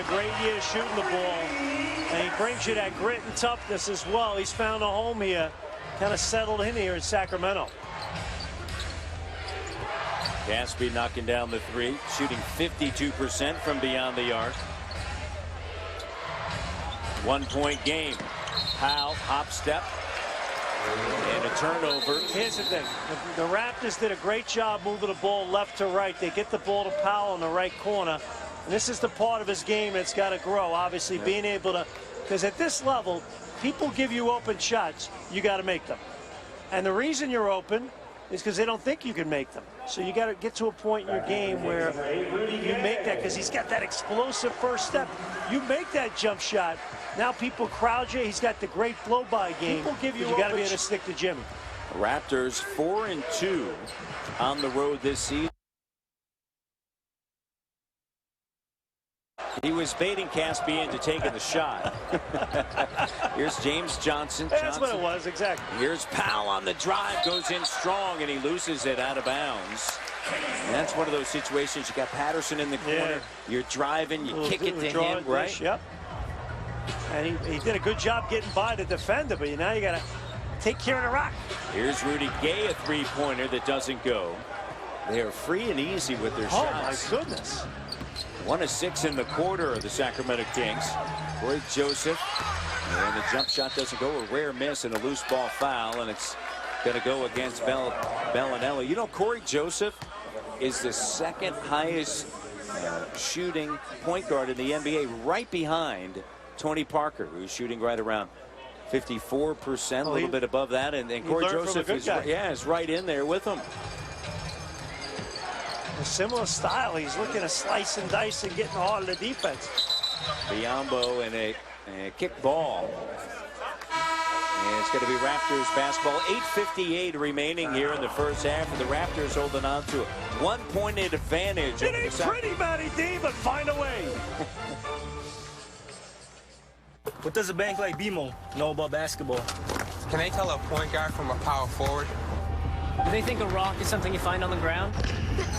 great year shooting the ball, and he brings you that grit and toughness as well. He's found a home here, kind of settled in here in Sacramento. Gaspy knocking down the three, shooting 52% from beyond the arc. 1-point game. Powell, hop step, and a turnover. Here's the thing. The Raptors did a great job moving the ball left to right. They get the ball to Powell in the right corner. And this is the part of his game that's got to grow. Obviously, being able to, because at this level, people give you open shots. You got to make them. And the reason you're open is because they don't think you can make them. So you got to get to a point in your game where you make that, because he's got that explosive first step. You make that jump shot. Now people crowd you. He's got the great blow-by game. People give you got to be able to stick to Jimmy. Raptors 4-2 on the road this season. He was baiting Gaspy into taking the shot. Here's James Johnson. That's what it was, exactly. Here's Powell on the drive, goes in strong, and he loses it out of bounds. And that's one of those situations. You got Patterson in the corner. Yeah. You're driving, you kick it to him, right? Yep. And he did a good job getting by the defender, but now you got to take care of the rock. Here's Rudy Gay, a three-pointer that doesn't go. They are free and easy with their shots. Oh, my goodness. 1 of 6 in the quarter of the Sacramento Kings. Corey Joseph, and the jump shot doesn't go. A rare miss and a loose ball foul, and it's going to go against Bellinelli. You know, Corey Joseph is the second highest shooting point guard in the NBA, right behind Tony Parker, who's shooting right around 54%, a little bit above that, and Corey Joseph is right in there with him. A similar style. He's looking to slice and dice and getting hard in the defense. Biyombo and a kick ball. And it's going to be Raptors basketball. 8:58 remaining here in the first half, and the Raptors holding on to a 1-point advantage. It ain't pretty, Matty D, but find a way. What does a bank like BMO know about basketball? Can they tell a point guard from a power forward? Do they think a rock is something you find on the ground?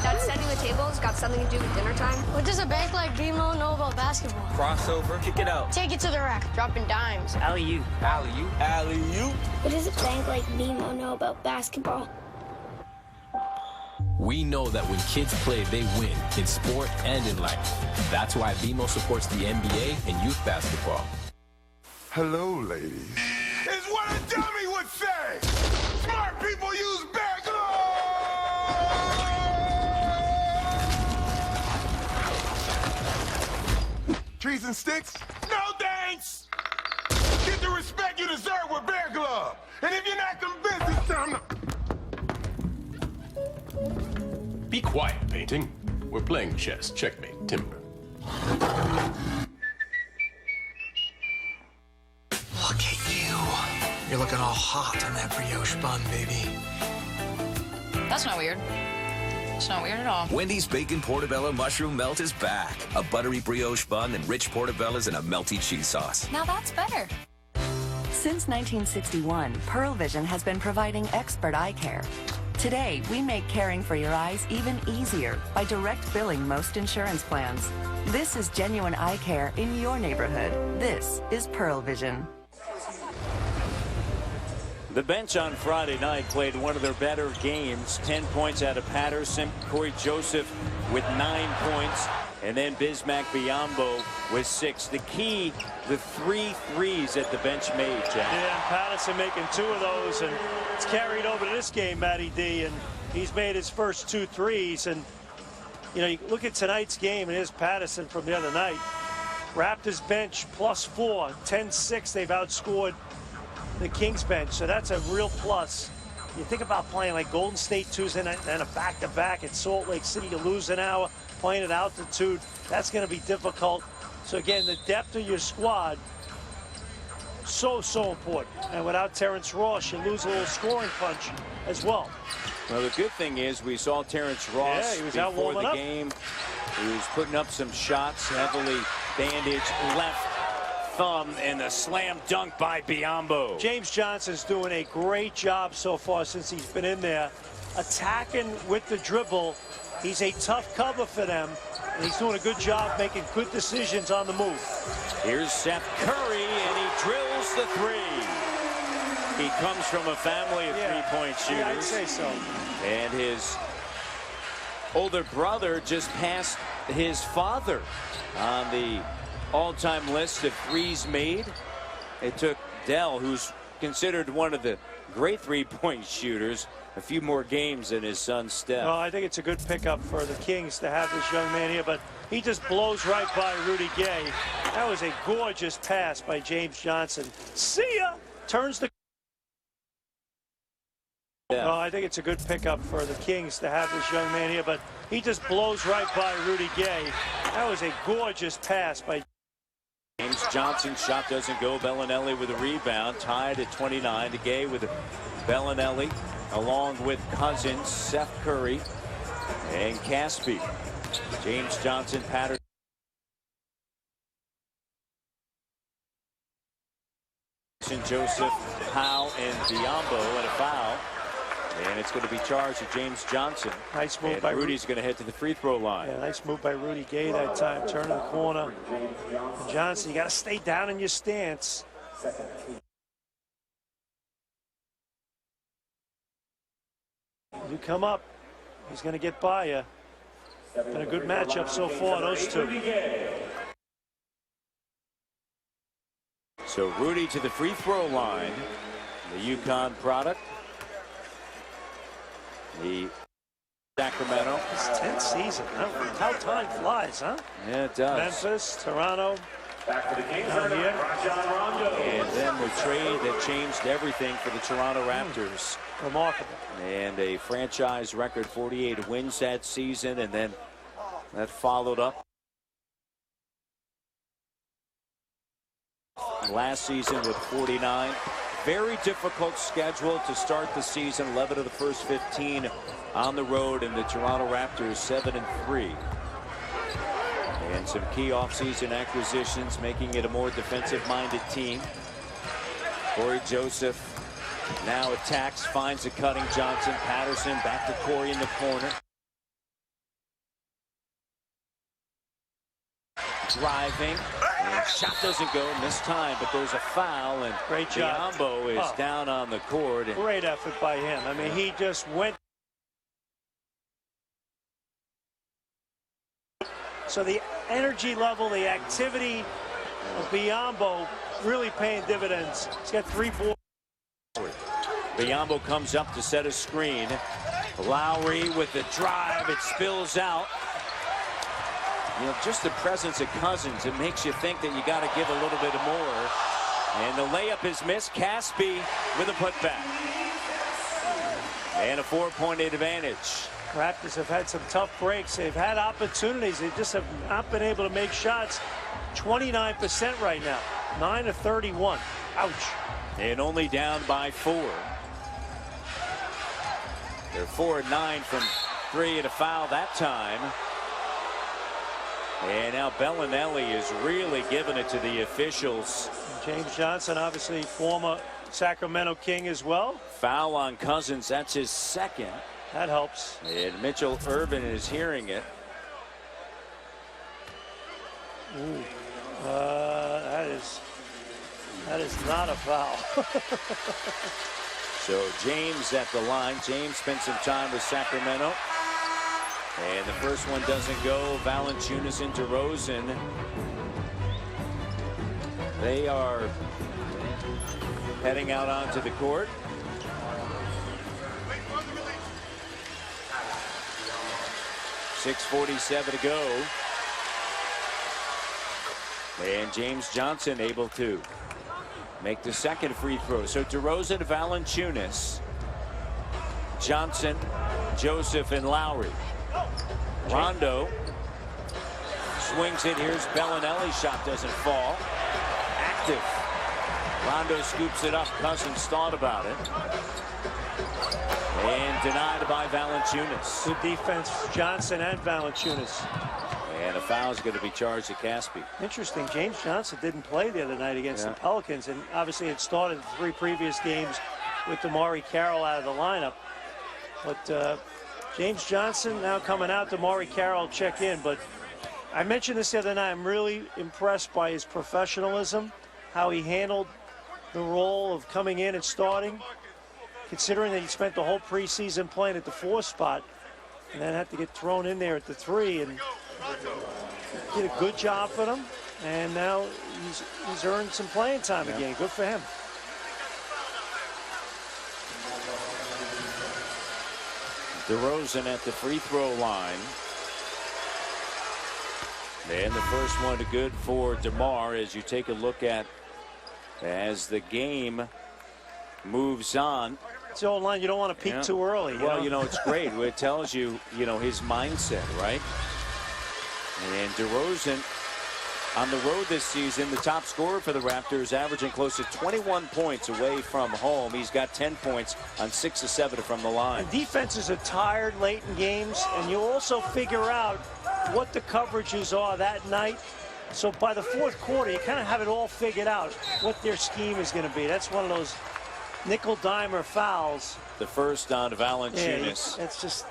That setting the table has got something to do with dinner time. What does a bank like BMO know about basketball? Crossover. Kick it out. Take it to the rack. Dropping dimes. Alley-oop. Alley-oop. Alley-oop. What does a bank like BMO know about basketball? We know that when kids play, they win in sport and in life. That's why BMO supports the NBA and youth basketball. Hello, ladies. It's what a dummy would say. Smart people use bad gloves. Trees and sticks? No thanks. Get the respect you deserve with Bear Glove. And if you're not convinced, it's time to... Be quiet, Painting. We're playing chess. Checkmate, Timber. Look at you. You're looking all hot on that brioche bun, baby. That's not weird. It's not weird at all. Wendy's Bacon Portobello Mushroom Melt is back. A buttery brioche bun and rich portobellos in a melty cheese sauce. Now that's better. Since 1961, Pearl Vision has been providing expert eye care. Today, we make caring for your eyes even easier by direct billing most insurance plans. This is genuine eye care in your neighborhood. This is Pearl Vision. The bench on Friday night played one of their better games. 10 points out of Patterson. Corey Joseph with 9 points. And then Bismack Biyombo with 6. The key, the 3 threes that the bench made, Jack. Yeah, and Patterson making 2 of those. And it's carried over to this game, Matty D. And he's made his first 2 threes. And, you know, you look at tonight's game, and here's Patterson from the other night. Raptors bench +4. 10-6. They've outscored the Kings bench, so that's a real plus. You think about playing like Golden State Tuesday night and a back-to-back at Salt Lake City. You lose an hour playing at altitude. That's going to be difficult. So again, the depth of your squad, so important. And without Terrence Ross, you lose a little scoring punch as well. Well, the good thing is we saw Terrence Ross he was before the game. He was putting up some shots, heavily bandaged left thumb, and the slam dunk by Biyombo. James Johnson's doing a great job so far since he's been in there, attacking with the dribble. He's a tough cover for them, And he's doing a good job making good decisions on the move. Here's Seth Curry, and he drills the three. He comes from a family of three-point shooters. Yeah, I'd say so. And his older brother just passed his father on the all-time list of threes made. It took Dell, who's considered one of the great three-point shooters, a few more games than his son Steph. Well, I think it's a good pickup for the Kings to have this young man here, but he just blows right by Rudy Gay. That was a gorgeous pass by James Johnson. See ya! Turns the... Well, I think it's a good pickup for the Kings to have this young man here, but he just blows right by Rudy Gay. That was a gorgeous pass by... James Johnson shot doesn't go. Bellinelli with a rebound, tied at 29. To Gay with Bellinelli, along with Cousins, Seth Curry, and Caspi. James Johnson, Patterson, Joseph, Howe, and Biombo, and a foul. And it's going to be charged to James Johnson. Nice move and by Rudy's going to head to the free throw line. Yeah, nice move by Rudy Gay that time. Turning the corner. And Johnson, you got to stay down in your stance. You come up, he's going to get by you. Been a good matchup so far, those two. So Rudy to the free throw line. The UConn product. The Sacramento. It's 10th season. How time flies, huh? Yeah, it does. Memphis, Toronto. Down here. And then the trade that changed everything for the Toronto Raptors. Remarkable. And a franchise record 48 wins that season, and then that followed up last season with 49. Very difficult schedule to start the season. 11 of the first 15 on the road, and the Toronto Raptors 7-3. And some key offseason acquisitions, making it a more defensive-minded team. Corey Joseph now attacks, finds a cutting Johnson. Patterson back to Corey in the corner. Driving, and shot doesn't go this time, but there's a foul, and great job. Biombo is down on the court. Great effort by him. I mean, he just went. So the energy level, the activity of Biombo really paying dividends. He's got 3 boards. Biombo comes up to set a screen. Lowry with the drive, it spills out. You know, just the presence of Cousins, it makes you think that you got to give a little bit more. And the layup is missed. Caspi with a putback. And a 4-point advantage. Raptors have had some tough breaks. They've had opportunities. They just have not been able to make shots. 29% right now. 9 of 31. Ouch. And only down by 4. They're 4 of 9 from 3 and a foul that time. And now Bellinelli is really giving it to the officials. James Johnson, obviously former Sacramento King as well. Foul on Cousins. That's his second. That helps. And Mitchell Irvin is hearing it. Ooh. That is not a foul. So James at the line. James spent some time with Sacramento. And the first one doesn't go. Valanciunas into Rosen. They are heading out onto the court. .6:47 to go. And James Johnson able to make the second free throw. So DeRozan, Valanciunas, Johnson, Joseph, and Lowry. Rondo swings it. Here's Bellinelli. Shot doesn't fall. Active. Rondo scoops it up. Cousins thought about it. And denied by Valanciunas. Good defense, Johnson and Valanciunas. And a foul is going to be charged to Caspi. Interesting. James Johnson didn't play the other night against the Pelicans, and obviously had started the 3 previous games with Damari Carroll out of the lineup. But James Johnson now coming out. Damari Carroll check in, but I mentioned this the other night. I'm really impressed by his professionalism, how he handled the role of coming in and starting, considering that he spent the whole preseason playing at the 4 spot and then had to get thrown in there at the 3, and did a good job for them. And now he's earned some playing time again. Good for him. DeRozan at the free throw line. And the first one good for DeMar as you take a look at as the game moves on. It's the old line, you don't want to peak too early. Well, you know, it's great. It tells you, his mindset, right? And DeRozan on the road this season, the top scorer for the Raptors, averaging close to 21 points away from home. He's got 10 points on 6 of 7 from the line. And defenses are tired late in games, and you also figure out what the coverages are that night. So by the 4th quarter, you kind of have it all figured out, what their scheme is going to be. That's one of those nickel-dimer fouls. The first on Valanciunas. Yeah, it's just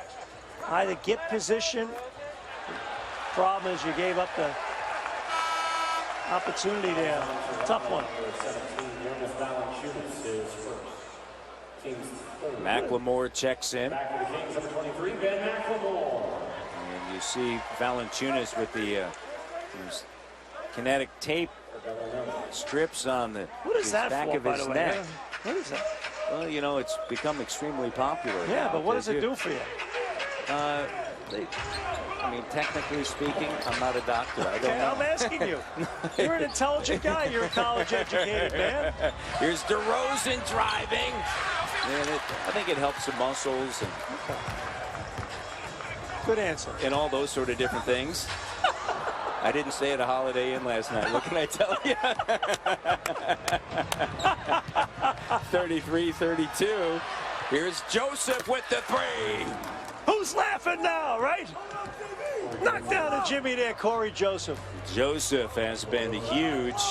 either get position. The problem is you gave up the opportunity there. Tough one. McLemore checks in. And you see Valanciunas with the kinetic tape strips on the back of his neck. What is that? Well, you know, it's become extremely popular. Yeah, now. but what does it do for you? I mean, technically speaking, I'm not a doctor. I don't know. I'm asking you. You're an intelligent guy. You're a college-educated man. Here's DeRozan driving. And I think it helps the muscles and good answer. And all those sort of different things. I didn't stay at a Holiday Inn last night. What can I tell you? 33-32. Here's Joseph with the 3. Who's laughing now, right? Knock down a Jimmy there, Corey Joseph. Joseph has been huge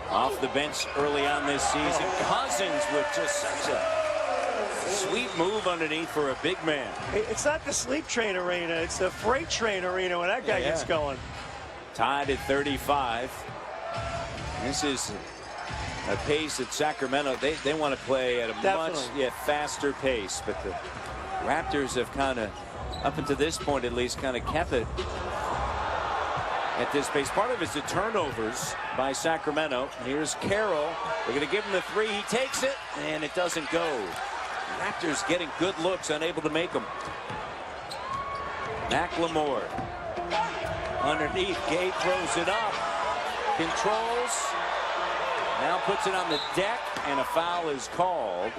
off the bench early on this season. Cousins with just such a sweet move underneath for a big man. It's not the sleep train arena. It's the freight train arena when that guy gets going. Tied at 35. This is a pace that Sacramento, they want to play at a much faster pace, but the Raptors have kind of, up until this point at least, kind of kept it at this pace. Part of it's the turnovers by Sacramento. Here's Carroll. They're going to give him the 3. He takes it, and it doesn't go. Raptors getting good looks, unable to make them. McLemore underneath. Gay throws it up. Controls. Now puts it on the deck, and a foul is called.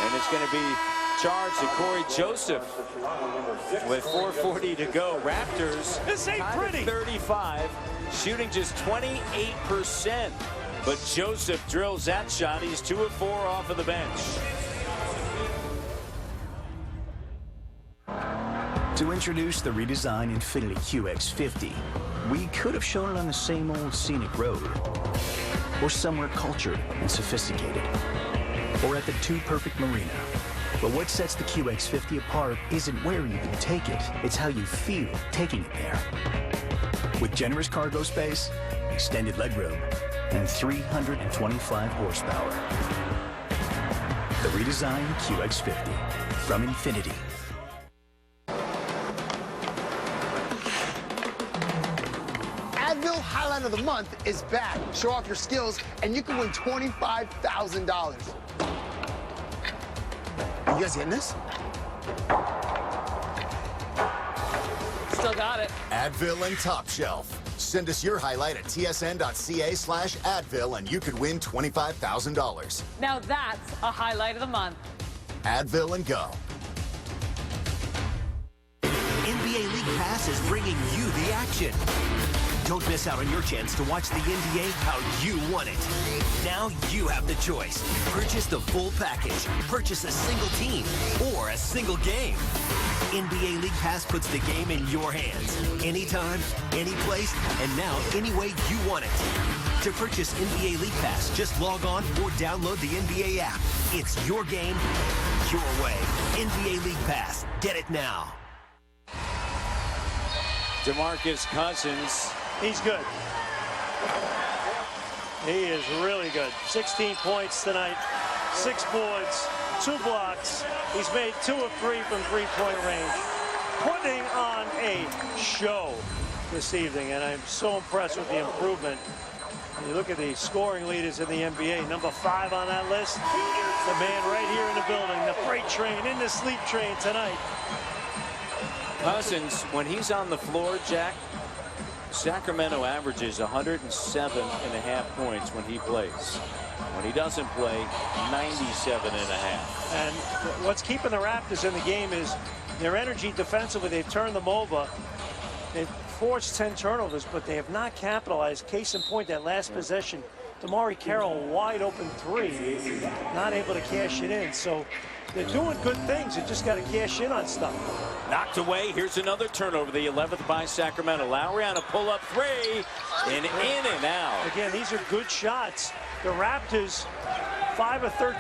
And it's going to be charged to Corey Joseph with 4:40 to go. Raptors this ain't pretty. 35, shooting just 28%. But Joseph drills that shot. He's 2 of 4 off of the bench. To introduce the redesigned Infiniti QX50, we could have shown it on the same old scenic road, or somewhere cultured and sophisticated, or at the Too Perfect Marina. But what sets the QX50 apart isn't where you can take it, it's how you feel taking it there. With generous cargo space, extended legroom, and 325 horsepower. The redesigned QX50 from Infiniti. Advil Highlight of the Month is back. Show off your skills, and you can win $25,000. You guys getting this? Still got it. Advil and Top Shelf. Send us your highlight at tsn.ca/Advil, and you could win $25,000. Now that's a highlight of the month. Advil and go. NBA League Pass is bringing you the action. Don't miss out on your chance to watch the NBA how you want it. Now you have the choice. Purchase the full package. Purchase a single team or a single game. NBA League Pass puts the game in your hands. Anytime, any place, and now any way you want it. To purchase NBA League Pass, just log on or download the NBA app. It's your game, your way. NBA League Pass. Get it now. DeMarcus Cousins. He's good. He is really good. 16 points tonight, 6 boards, 2 blocks. He's made 2 of 3 from three-point range, putting on a show this evening, and I'm so impressed with the improvement. When you look at the scoring leaders in the NBA, number 5 on that list, the man right here in the building, the freight train, in the sleep train tonight. Cousins, when he's on the floor, Jack, Sacramento averages 107.5 points when he plays. When he doesn't play, 97.5. And what's keeping the Raptors in the game is their energy defensively. They've turned them over. They've forced 10 turnovers, but they have not capitalized. Case in point, that last possession, Damari Carroll, wide open 3, not able to cash it in. So they're doing good things. They just got to cash in on stuff. Knocked away. Here's another turnover, the 11th by Sacramento. Lowry on a pull-up 3, and in and out. Again, these are good shots. The Raptors, 5 of 13.